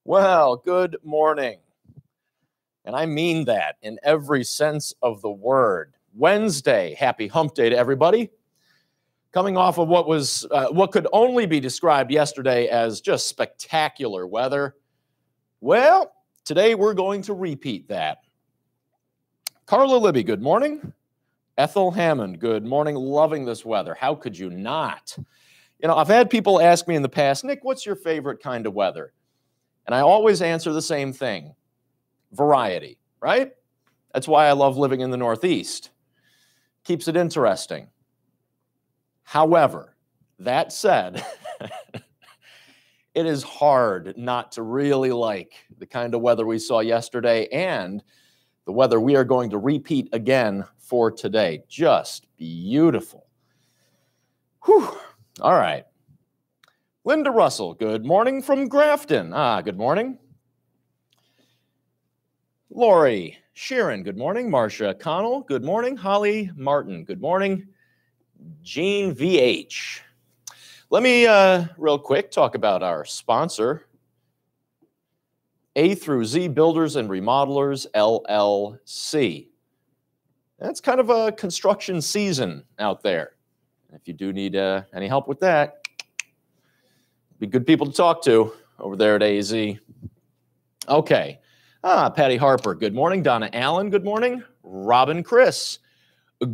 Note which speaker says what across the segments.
Speaker 1: Well, good morning. And I mean that in every sense of the word. Wednesday, happy hump day to everybody. Coming off of what could only be described yesterday as just spectacular weather. Well, today we're going to repeat that. Carla Libby, good morning. Ethel Hammond, good morning. Loving this weather. How could you not? I've had people ask me in the past, Nick, what's your favorite kind of weather? And I always answer the same thing. Variety, right? That's why I love living in the Northeast. Keeps it interesting. However, that said, it is hard not to really like the kind of weather we saw yesterday and the weather we are going to repeat again for today. Just beautiful. Whew. All right. Linda Russell, good morning from Grafton. Good morning. Lori Sheeran, good morning. Marcia Connell, good morning. Holly Martin, good morning. Jean VH. Let me real quick talk about our sponsor, A through Z Builders and Remodelers, LLC. That's kind of a construction season out there. If you do need any help with that, be good people to talk to over there at AZ. Okay. Patty Harper, good morning. Donna Allen, good morning. Robin Chris,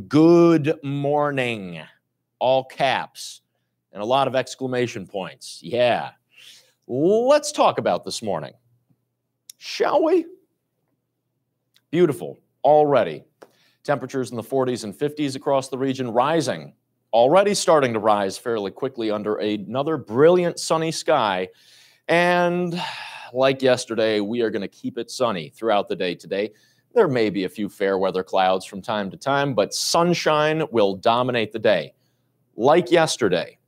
Speaker 1: good morning. All caps and a lot of exclamation points. Yeah. Let's talk about this morning. Shall we? Beautiful already. Temperatures in the 40s and 50s across the region, rising. Already starting to rise fairly quickly under another brilliant sunny sky. And like yesterday, we are going to keep it sunny throughout the day today. There may be a few fair weather clouds from time to time, but sunshine will dominate the day. Like yesterday,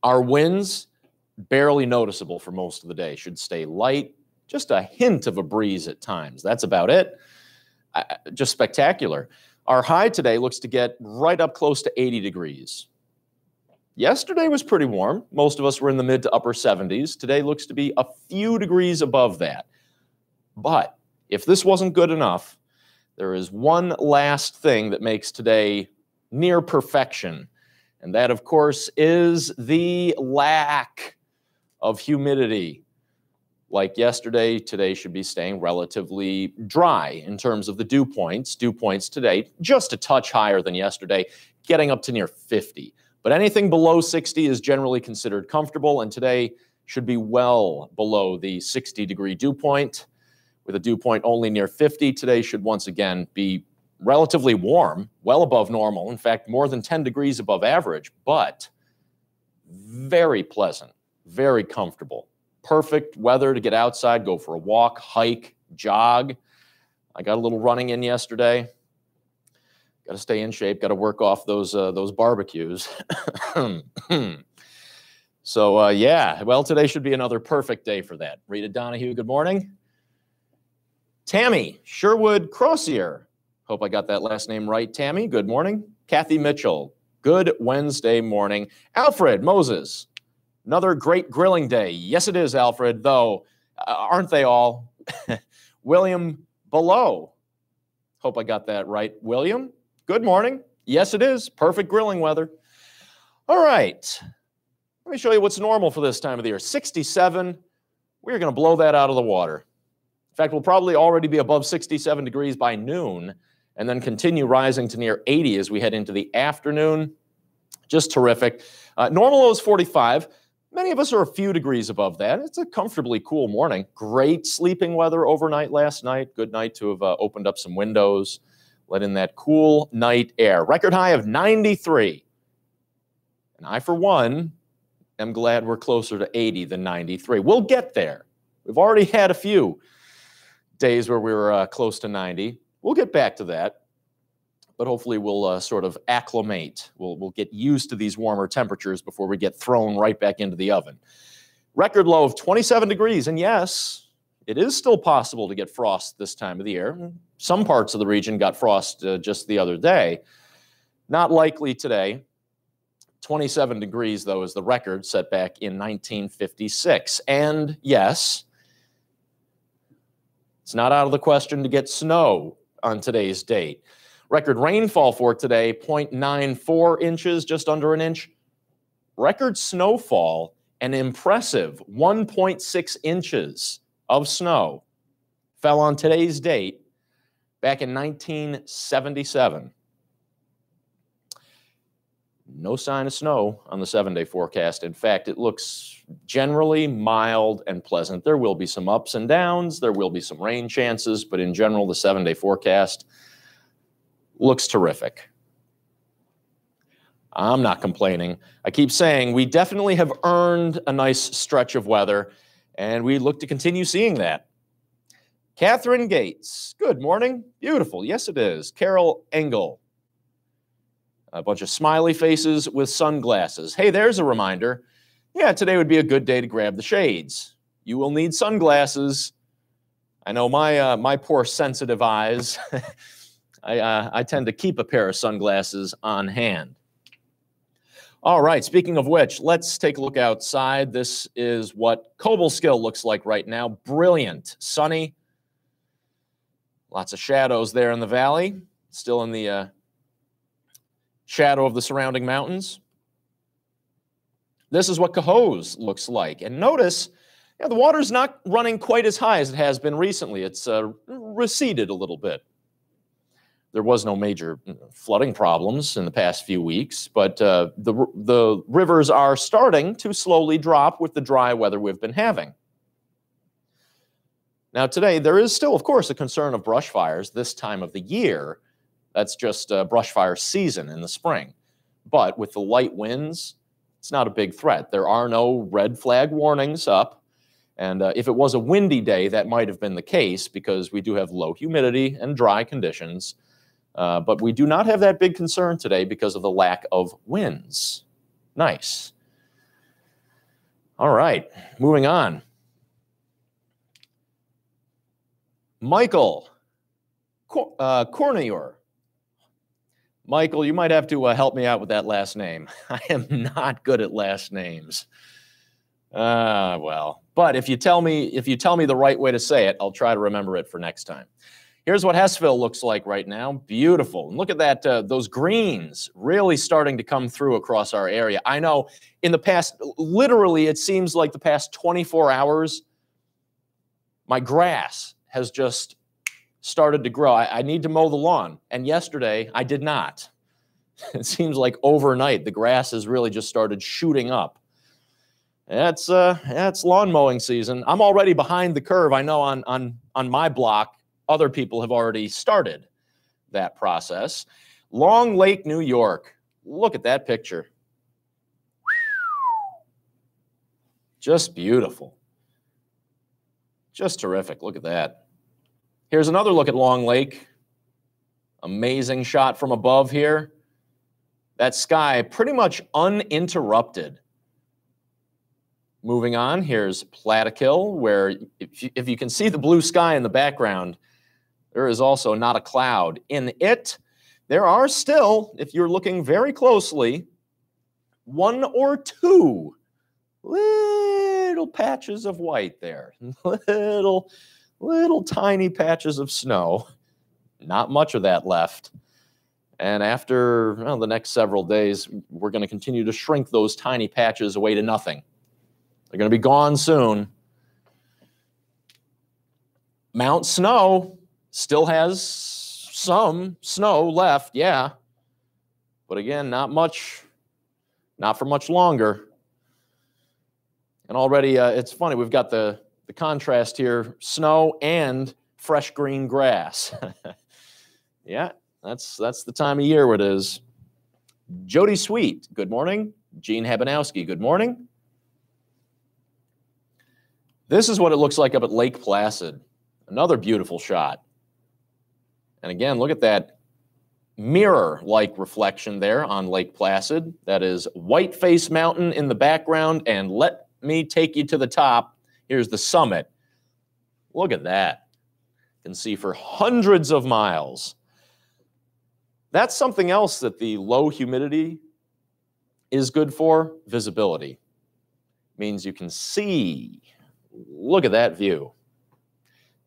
Speaker 1: our winds, barely noticeable for most of the day, should stay light, just a hint of a breeze at times. That's about it. Just spectacular. Our high today looks to get right up close to 80 degrees. Yesterday was pretty warm. Most of us were in the mid to upper 70s. Today looks to be a few degrees above that. But if this wasn't good enough, there is one last thing that makes today near perfection. And that, of course, is the lack of humidity. Like yesterday, today should be staying relatively dry in terms of the dew points. Dew points today just a touch higher than yesterday, getting up to near 50. But anything below 60 is generally considered comfortable, and today should be well below the 60-degree dew point. With a dew point only near 50, today should once again be relatively warm, well above normal. In fact, more than 10 degrees above average, but very pleasant, very comfortable. Perfect weather to get outside, go for a walk, hike, jog. I got a little running in yesterday. Got to stay in shape. Got to work off those barbecues. So, yeah, well, today should be another perfect day for that. Rita Donahue, good morning. Tammy Sherwood Crossier. Hope I got that last name right. Tammy, good morning. Kathy Mitchell, good Wednesday morning. Alfred Moses. Another great grilling day. Yes, it is, Alfred, though. Aren't they all? William Below. Hope I got that right. William, good morning. Yes, it is. Perfect grilling weather. All right. Let me show you what's normal for this time of the year. 67. We're going to blow that out of the water. In fact, we'll probably already be above 67 degrees by noon and then continue rising to near 80 as we head into the afternoon. Just terrific. Normal low is 45. Many of us are a few degrees above that. It's a comfortably cool morning. Great sleeping weather overnight last night. Good night to have opened up some windows, let in that cool night air. Record high of 93. And I, for one, am glad we're closer to 80 than 93. We'll get there. We've already had a few days where we were close to 90. We'll get back to that. But hopefully we'll sort of acclimate. We'll get used to these warmer temperatures before we get thrown right back into the oven. Record low of 27 degrees. And yes, it is still possible to get frost this time of the year. Some parts of the region got frost just the other day. Not likely today. 27 degrees, though, is the record set back in 1956. And yes, It's not out of the question to get snow on today's date. Record rainfall for today, 0.94 inches, just under an inch. Record snowfall, an impressive 1.6 inches of snow fell on today's date back in 1977. No sign of snow on the 7-day forecast. In fact, it looks generally mild and pleasant. There will be some ups and downs. There will be some rain chances, but in general, the 7-day forecast looks terrific. I'm not complaining. I keep saying we definitely have earned a nice stretch of weather, and we look to continue seeing that. Catherine Gates, good morning. Beautiful. Yes, it is. Carol Engel. A bunch of smiley faces with sunglasses. Hey, there's a reminder. Yeah, today would be a good day to grab the shades. You will need sunglasses. I know my poor sensitive eyes. I tend to keep a pair of sunglasses on hand. All right, speaking of which, let's take a look outside. This is what Cobleskill looks like right now. Brilliant, sunny. Lots of shadows there in the valley. Still in the shadow of the surrounding mountains. This is what Cohoes looks like. And notice, the water's not running quite as high as it has been recently. It's receded a little bit. There was no major flooding problems in the past few weeks, but the rivers are starting to slowly drop with the dry weather we've been having. Now today, there is still, of course, a concern of brush fires this time of the year. That's just brush fire season in the spring. But with the light winds, it's not a big threat. There are no red flag warnings up. And if it was a windy day, that might have been the case because we do have low humidity and dry conditions. But we do not have that big concern today because of the lack of winds. Nice. All right, moving on. Michael Cornier. Michael, you might have to help me out with that last name. I am not good at last names. Well, but if you tell me the right way to say it, I'll try to remember it for next time. Here's what Hessville looks like right now. Beautiful. And look at that, those greens really starting to come through across our area. I know in the past, literally, it seems like the past 24 hours, my grass has just started to grow. I need to mow the lawn. And yesterday, I did not. It seems like overnight, the grass has really just started shooting up. That's lawn mowing season. I'm already behind the curve. I know on my block, other people have already started that process. Long Lake, New York. Look at that picture. Just beautiful. Just terrific. Look at that. Here's another look at Long Lake. Amazing shot from above here. That sky pretty much uninterrupted. Moving on, here's Plattekill, where if you can see the blue sky in the background, there is also not a cloud in it. There are still, if you're looking very closely, one or two little patches of white there. Little tiny patches of snow. Not much of that left. And after the next several days, we're going to continue to shrink those tiny patches away to nothing. They're going to be gone soon. Mount Snow still has some snow left, yeah. But again, not for much longer. And already, it's funny, we've got the contrast here, snow and fresh green grass. Yeah, that's the time of year it is. Jody Sweet, good morning. Gene Habanowski, good morning. This is what it looks like up at Lake Placid. Another beautiful shot. And again, look at that mirror-like reflection there on Lake Placid. That is Whiteface Mountain in the background, and let me take you to the top. Here's the summit. Look at that. You can see for hundreds of miles. That's something else that the low humidity is good for, visibility. Means you can see. Look at that view.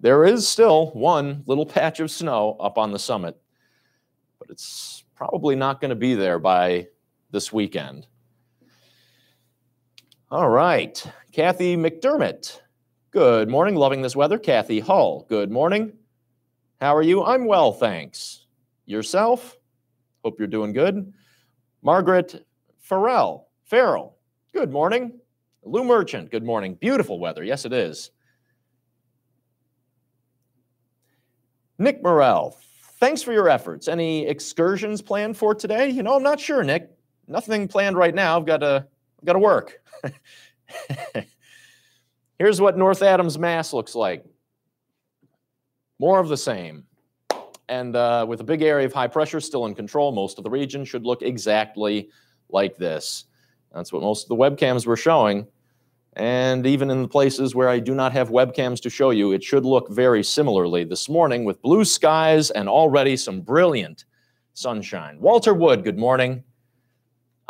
Speaker 1: There is still one little patch of snow up on the summit, but it's probably not going to be there by this weekend. All right, Kathy McDermott. Good morning. Loving this weather. Kathy Hull. Good morning. How are you? I'm well, thanks. Yourself? Hope you're doing good. Margaret Farrell. Good morning. Lou Merchant. Good morning. Beautiful weather. Yes, it is. Nick Morrell. Thanks for your efforts. Any excursions planned for today? You know, I'm not sure, Nick. Nothing planned right now. I've got to work. Here's what North Adams, Mass looks like. More of the same. And with a big area of high pressure still in control, most of the region should look exactly like this. That's what most of the webcams were showing. And even in the places where I do not have webcams to show you, it should look very similarly this morning with blue skies and already some brilliant sunshine. Walter Wood, good morning.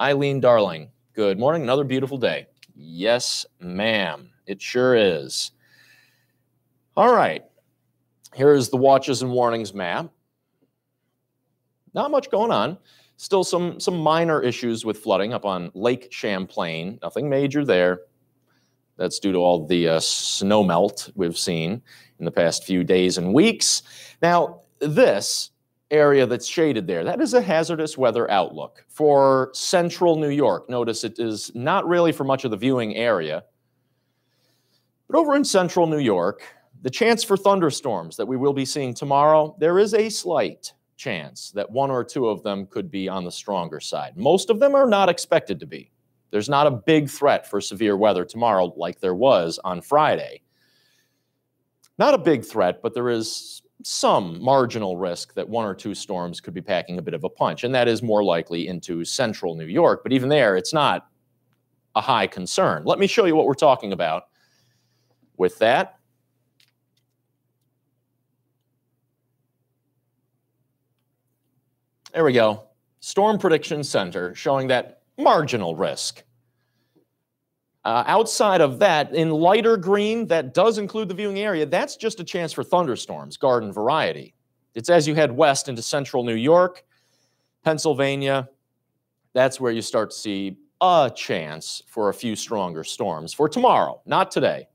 Speaker 1: Eileen Darling, good morning. Another beautiful day. Yes, ma'am. It sure is. All right. Here is the watches and warnings map. Not much going on. Still some minor issues with flooding up on Lake Champlain. Nothing major there. That's due to all the snow melt we've seen in the past few days and weeks. Now, this area that's shaded there, that is a hazardous weather outlook for central New York. Notice it is not really for much of the viewing area. But over in central New York, the chance for thunderstorms that we will be seeing tomorrow, there is a slight chance that one or two of them could be on the stronger side. Most of them are not expected to be. There's not a big threat for severe weather tomorrow like there was on Friday. Not a big threat, but there is some marginal risk that one or two storms could be packing a bit of a punch, and that is more likely into central New York. But even there, it's not a high concern. Let me show you what we're talking about with that. There we go. Storm Prediction Center showing that marginal risk. Outside of that, in lighter green, that does include the viewing area. That's just a chance for thunderstorms, garden variety. It's as you head west into central New York, Pennsylvania. That's where you start to see a chance for a few stronger storms for tomorrow, not today.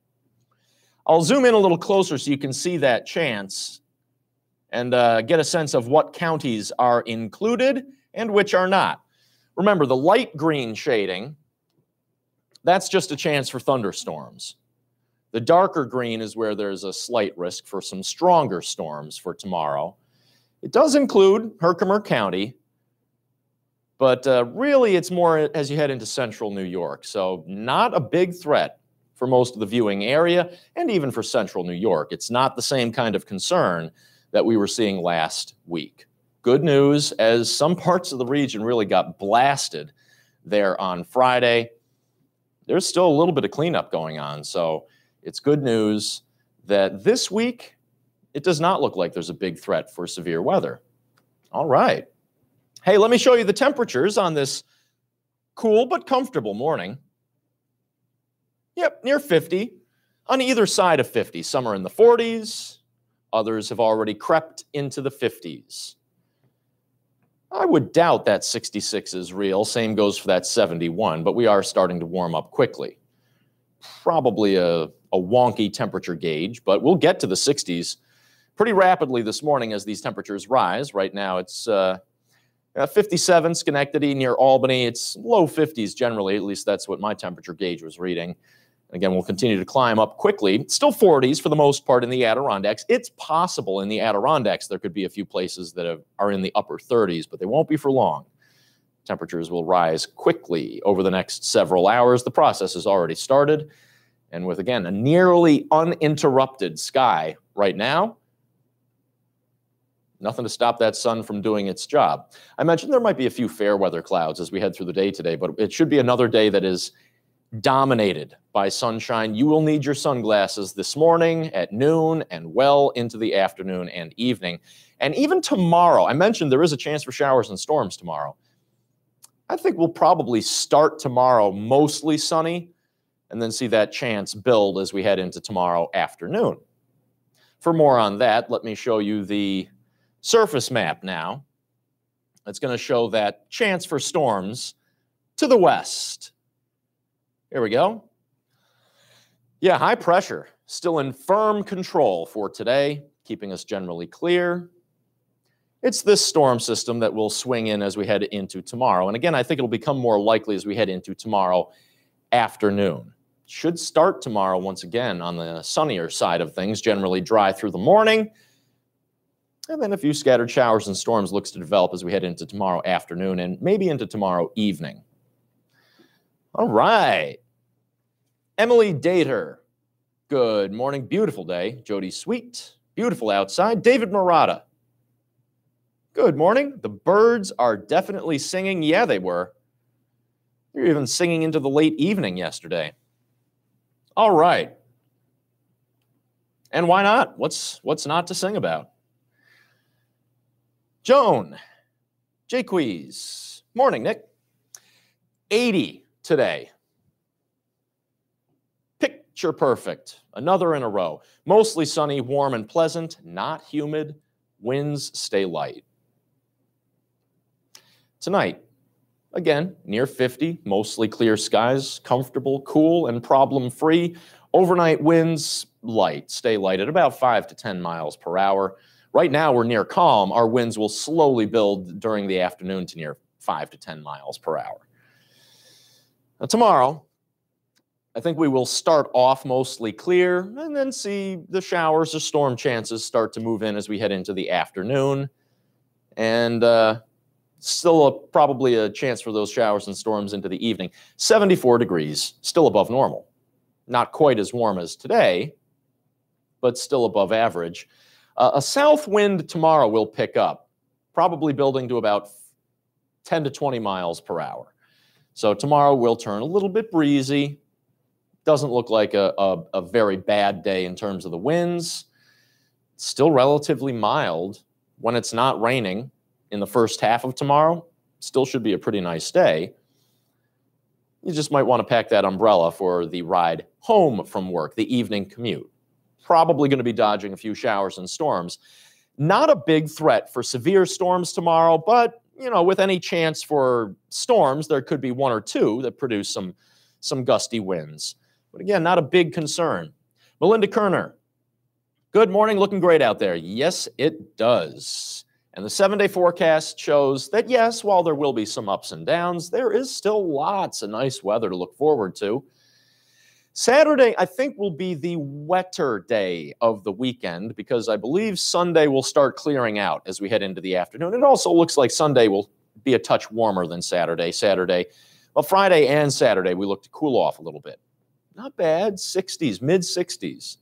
Speaker 1: I'll zoom in a little closer so you can see that chance and get a sense of what counties are included and which are not. Remember, the light green shading, that's just a chance for thunderstorms. The darker green is where there's a slight risk for some stronger storms for tomorrow. It does include Herkimer County, but really it's more as you head into central New York. So not a big threat for most of the viewing area and even for central New York. It's not the same kind of concern that we were seeing last week. Good news, as some parts of the region really got blasted there on Friday. There's still a little bit of cleanup going on, so it's good news that this week it does not look like there's a big threat for severe weather. All right. Hey, let me show you the temperatures on this cool but comfortable morning. Yep, near 50. On either side of 50. Some are in the 40s. Others have already crept into the 50s. I would doubt that 66 is real. Same goes for that 71, but we are starting to warm up quickly. Probably a wonky temperature gauge, but we'll get to the 60s pretty rapidly this morning as these temperatures rise. Right now it's 57 Schenectady near Albany. It's low 50s generally, at least that's what my temperature gauge was reading. Again, we'll continue to climb up quickly. Still 40s for the most part in the Adirondacks. It's possible in the Adirondacks there could be a few places that are in the upper 30s, but they won't be for long. Temperatures will rise quickly over the next several hours. The process has already started. And with, again, a nearly uninterrupted sky right now, nothing to stop that sun from doing its job. I mentioned there might be a few fair weather clouds as we head through the day today, but it should be another day that is dominated by sunshine. You will need your sunglasses this morning at noon and well into the afternoon and evening. And even tomorrow, I mentioned there is a chance for showers and storms tomorrow. I think we'll probably start tomorrow mostly sunny and then see that chance build as we head into tomorrow afternoon. For more on that, let me show you the surface map now. It's going to show that chance for storms to the west. Here we go. Yeah, high pressure still in firm control for today, keeping us generally clear. It's this storm system that will swing in as we head into tomorrow. And again, I think it'll become more likely as we head into tomorrow afternoon. Should start tomorrow once again on the sunnier side of things, generally dry through the morning. And then a few scattered showers and storms looks to develop as we head into tomorrow afternoon and maybe into tomorrow evening. All right. Emily Dater. Good morning. Beautiful day. Jody Sweet. Beautiful outside. David Murata. Good morning. The birds are definitely singing. Yeah, they were. They were even singing into the late evening yesterday. All right. And why not? What's not to sing about? Joan. Jaques. Morning, Nick. 80 today. Picture perfect. Another in a row. Mostly sunny, warm, and pleasant. Not humid. Winds stay light. Tonight, again, near 50, mostly clear skies, comfortable, cool, and problem-free. Overnight winds, light, stay light at about 5 to 10 miles per hour. Right now, we're near calm. Our winds will slowly build during the afternoon to near 5 to 10 miles per hour. Now, tomorrow, I think we will start off mostly clear and then see the showers or storm chances start to move in as we head into the afternoon. And still probably a chance for those showers and storms into the evening. 74 degrees, still above normal. Not quite as warm as today, but still above average. A south wind tomorrow will pick up, probably building to about 10 to 20 miles per hour. So tomorrow will turn a little bit breezy. Doesn't look like a very bad day in terms of the winds. Still relatively mild when it's not raining. In the first half of tomorrow, still should be a pretty nice day. You just might want to pack that umbrella for the ride home from work, the evening commute. Probably going to be dodging a few showers and storms. Not a big threat for severe storms tomorrow, but, with any chance for storms, there could be one or two that produce some gusty winds. But again, not a big concern. Melinda Kerner. Good morning. Looking great out there. Yes, it does. And the 7-day forecast shows that, yes, while there will be some ups and downs, there is still lots of nice weather to look forward to. Saturday, I think, will be the wetter day of the weekend because I believe Sunday will start clearing out as we head into the afternoon. It also looks like Sunday will be a touch warmer than Saturday. Well, Friday and Saturday, we look to cool off a little bit. Not bad, 60s, mid-60s.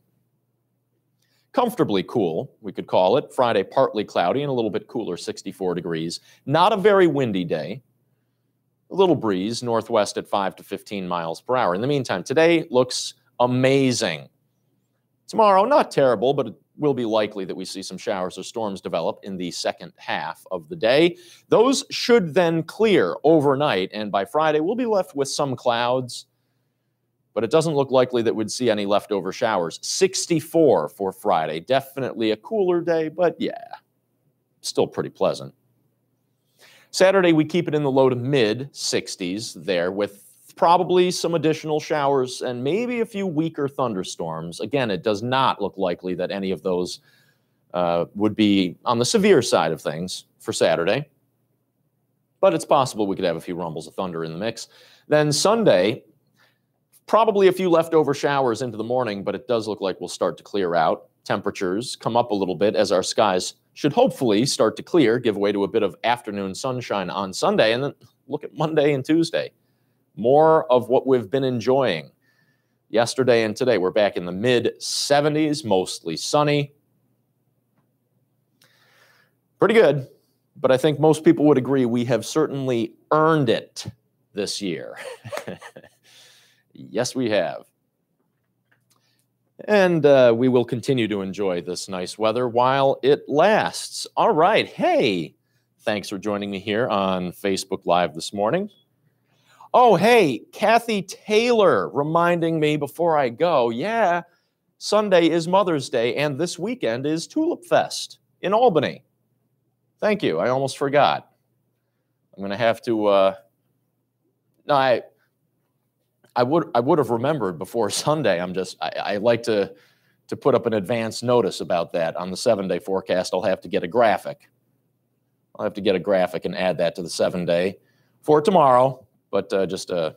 Speaker 1: Comfortably cool, we could call it. Friday, partly cloudy and a little bit cooler, 64 degrees. Not a very windy day. A little breeze, northwest at 5 to 15 miles per hour. In the meantime, today looks amazing. Tomorrow, not terrible, but it will be likely that we see some showers or storms develop in the second half of the day. Those should then clear overnight, and by Friday, we'll be left with some clouds. But it doesn't look likely that we'd see any leftover showers. 64 for Friday. Definitely a cooler day, but yeah, still pretty pleasant. Saturday, we keep it in the low to mid-60s there with probably some additional showers and maybe a few weaker thunderstorms. Again, it does not look likely that any of those would be on the severe side of things for Saturday. But it's possible we could have a few rumbles of thunder in the mix. Then Sunday, probably a few leftover showers into the morning, but it does look like we'll start to clear out. Temperatures come up a little bit as our skies should hopefully start to clear, give way to a bit of afternoon sunshine on Sunday, and then look at Monday and Tuesday. More of what we've been enjoying. Yesterday and today, we're back in the mid-70s, mostly sunny. Pretty good, but I think most people would agree we have certainly earned it this year. Yes, we have. And we will continue to enjoy this nice weather while it lasts. All right. Hey, thanks for joining me here on Facebook Live this morning. Oh, hey, Kathy Taylor reminding me before I go. Yeah, Sunday is Mother's Day, and this weekend is Tulip Fest in Albany. Thank you. I almost forgot. I'm going to have to. No, I would have remembered before Sunday. I like to put up an advance notice about that on the 7-day forecast. I'll have to get a graphic. I'll have to get a graphic and add that to the 7-day for tomorrow. But just a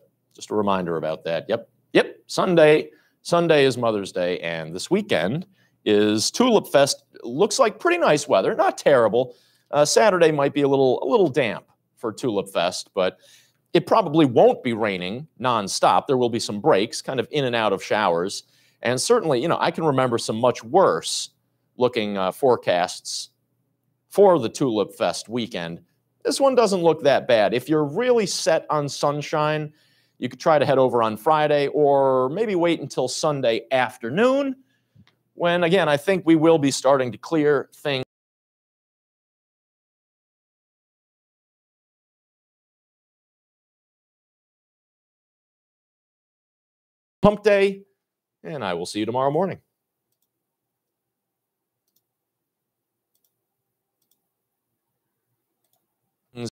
Speaker 1: reminder about that. Yep. Sunday is Mother's Day, and this weekend is Tulip Fest. Looks like pretty nice weather, not terrible. Saturday might be a little damp for Tulip Fest, but it probably won't be raining nonstop. There will be some breaks, kind of in and out of showers. And certainly, I can remember some much worse looking forecasts for the Tulip Fest weekend. This one doesn't look that bad. If you're really set on sunshine, you could try to head over on Friday or maybe wait until Sunday afternoon when, again, I think we will be starting to clear things. Hump Day, and I will see you tomorrow morning.